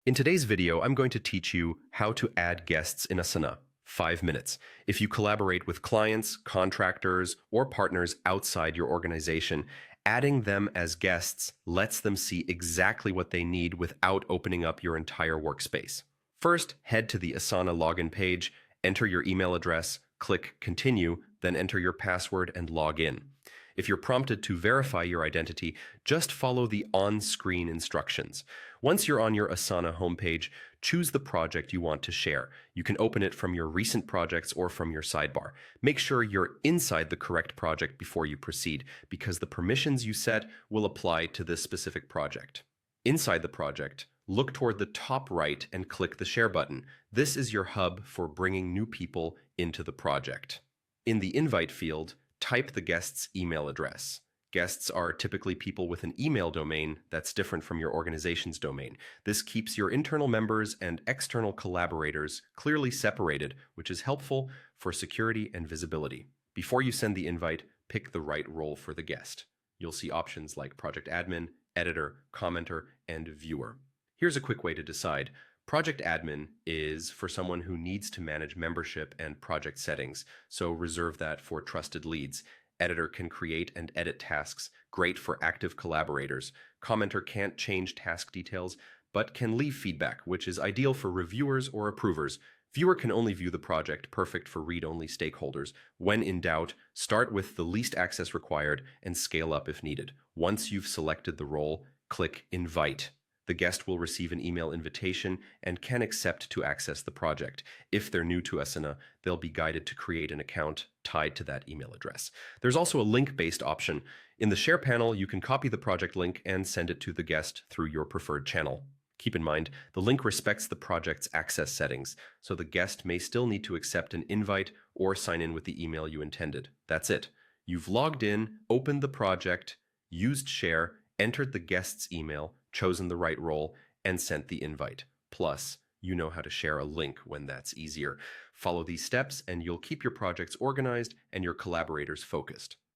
In today's video, I'm going to teach you how to add guests in Asana. 5 minutes. If you collaborate with clients, contractors, or partners outside your organization, adding them as guests lets them see exactly what they need without opening up your entire workspace. First, head to the Asana login page, enter your email address, click Continue, then enter your password and log in. If you're prompted to verify your identity, just follow the on-screen instructions. Once you're on your Asana homepage, choose the project you want to share. You can open it from your recent projects or from your sidebar. Make sure you're inside the correct project before you proceed, because the permissions you set will apply to this specific project. Inside the project, look toward the top right and click the Share button. This is your hub for bringing new people into the project. In the Invite field, type the guest's email address. Guests are typically people with an email domain that's different from your organization's domain. This keeps your internal members and external collaborators clearly separated, which is helpful for security and visibility. Before you send the invite, pick the right role for the guest. You'll see options like project admin, editor, commenter, and viewer. Here's a quick way to decide. Project admin is for someone who needs to manage membership and project settings, so reserve that for trusted leads. Editor can create and edit tasks, great for active collaborators. Commenter can't change task details, but can leave feedback, which is ideal for reviewers or approvers. Viewer can only view the project, perfect for read-only stakeholders. When in doubt, start with the least access required and scale up if needed. Once you've selected the role, click Invite. The guest will receive an email invitation and can accept to access the project. If they're new to Asana, they'll be guided to create an account tied to that email address. There's also a link-based option. In the Share panel, you can copy the project link and send it to the guest through your preferred channel. Keep in mind, the link respects the project's access settings, so the guest may still need to accept an invite or sign in with the email you intended. That's it. You've logged in, opened the project, used Share, entered the guest's email, chosen the right role, and sent the invite. Plus, you know how to share a link when that's easier. Follow these steps and you'll keep your projects organized and your collaborators focused.